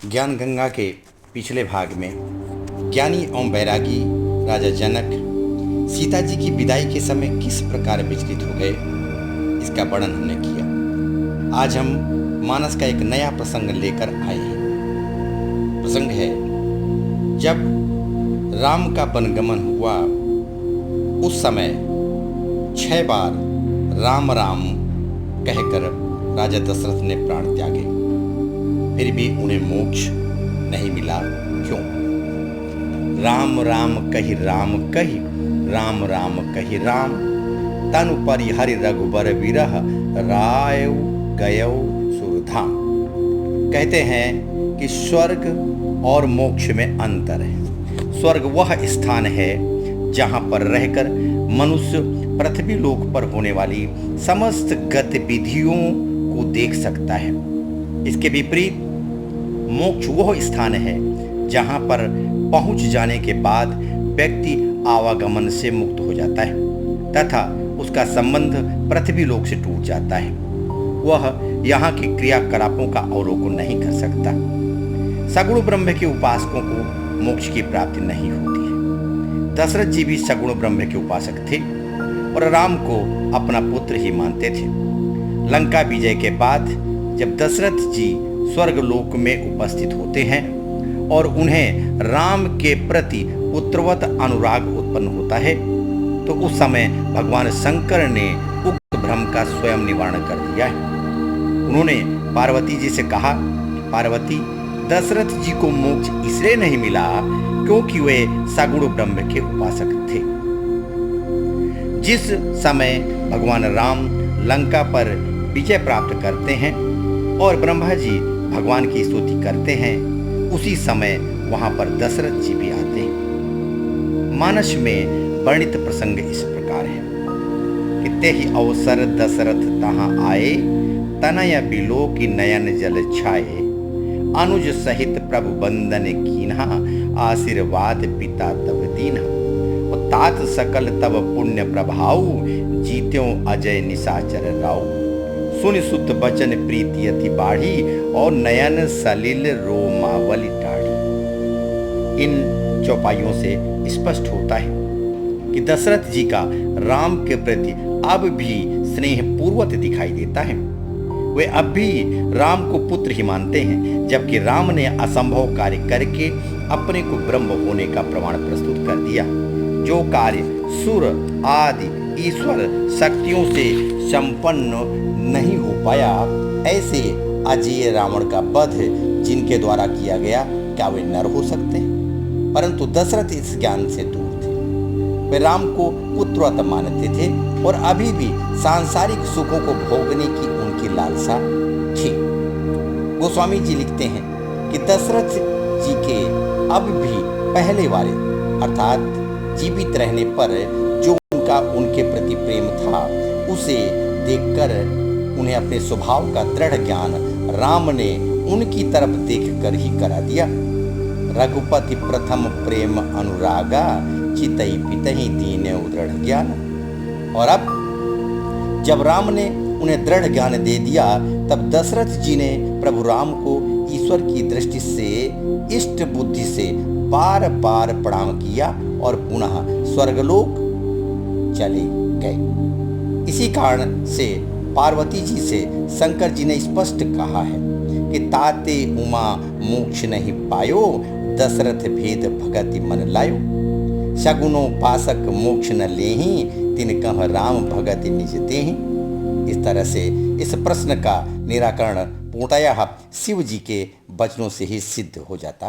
ज्ञान गंगा के पिछले भाग में ज्ञानी एवं बैरागी राजा जनक सीता जी की विदाई के समय किस प्रकार विचलित हो गए, इसका वर्णन हमने किया। आज हम मानस का एक नया प्रसंग लेकर आए हैं। प्रसंग है जब राम का वनगमन हुआ, उस समय 6 बार राम राम कहकर राजा दशरथ ने प्राण त्यागे, फिर भी उन्हें मोक्ष नहीं मिला। क्यों? राम राम कहि राम कहि, राम राम कहि राम, तनु परिहरि रघुबर विरह, रायउ गयौ सुरधाम। कहते हैं कि स्वर्ग और मोक्ष में अंतर है। स्वर्ग वह स्थान है जहां पर रहकर मनुष्य पृथ्वी लोक पर होने वाली समस्त गतिविधियों को देख सकता है। इसके विपरीत मोक्ष वह स्थान है जहां पर पहुंच जाने के बाद व्यक्ति आवागमन से मुक्त हो जाता है तथा उसका संबंध पृथ्वी लोक से टूट जाता है। वह यहाँ के क्रियाकलापों का अवलोकन नहीं कर सकता। सगुण ब्रह्म के उपासकों को मोक्ष की प्राप्ति नहीं होती है। दशरथ जी भी सगुण ब्रह्म के उपासक थे और राम को अपना पुत्र ही मानते थे। लंका विजय के बाद जब दशरथ जी स्वर्ग लोक में उपस्थित होते हैं और उन्हें राम के प्रति पुत्रवत अनुराग उत्पन्न होता है, तो उस समय भगवान शंकर ने उक्त भ्रम का स्वयं निवारण कर दिया है। उन्होंने पार्वती जी से कहा, पार्वती, दशरथ जी को मोक्ष इसलिए नहीं मिला क्योंकि वे सगुण ब्रह्म के उपासक थे। जिस समय भगवान राम लंका पर विजय प्राप्त करते हैं और ब्रह्मा जी भगवान की स्तुति करते हैं, उसी समय वहां पर दशरथ जी भी आते हैं। मानस में वर्णित प्रसंग इस प्रकार है कि तेहि अवसर दशरथ तहाँ आए, तनय बिलो की नयन जल छाए, अनुज सहित प्रभु बंदन कीन्हा, आशीर्वाद पिता तब दीन्हा, और तात सकल तब पुण्य प्रभाऊ, जीत्यों अजय निशाचर राऊ, सुनि सुत बचन प्रीति अति बाढ़ी, और नयन सलिल रोमावली टाढ़ी। इन चौपाइयों से स्पष्ट होता है कि दशरथ जी का राम के प्रति अब भी स्नेह पूर्वक दिखाई देता है। वे अब भी राम को पुत्र ही मानते हैं, जबकि राम ने असंभव कार्य करके अपने को ब्रह्म होने का प्रमाण प्रस्तुत कर दिया। जो कार्य सुर आदि ईश्वर शक्तियों से संपन्न नहीं हो पाया, ऐसे अजेय रावण का वध जिनके द्वारा किया गया, क्या वे नर हो सकते हैं? परंतु दशरथ इस ज्ञान से दूर थे। वे राम को पुत्रवत मानते थे और अभी भी सांसारिक सुखों को भोगने की उनकी लालसा थी। गोस्वामी जी लिखते हैं कि दशरथ जी के अब भी पहले वाले अर्थात जीवित रहने पर जो उनका उनके प्रति प्रेम था, उसे देखकर उन्हें अपने स्वभाव का दृढ़ ज्ञान राम ने उनकी तरफ देखकर ही करा दिया। रघुपति प्रथम प्रेम अनुरागा, चितई पितहि दीने दृढ़ ज्ञान। और अब जब राम ने उन्हें दृढ़ ज्ञान दे दिया, तब दशरथ जी ने प्रभु राम को ईश्वर की दृष्टि से इष्ट बुद्धि से बार बार प्रणाम किया और पुनः स्वर्गलोक चले गए। इसी कारण से पार्वती जी से शंकर जी ने स्पष्ट कहा है कि ताते उमा मोक्ष नहीं पायो, दशरथ भेद भगति मन लायो, सगुनो पासक मोक्ष न लेहि, तिन कह राम भगति निज देहि। इस तरह से इस प्रश्न का निराकरण पूर्णतः शिव जी के वचनों से ही सिद्ध हो जाता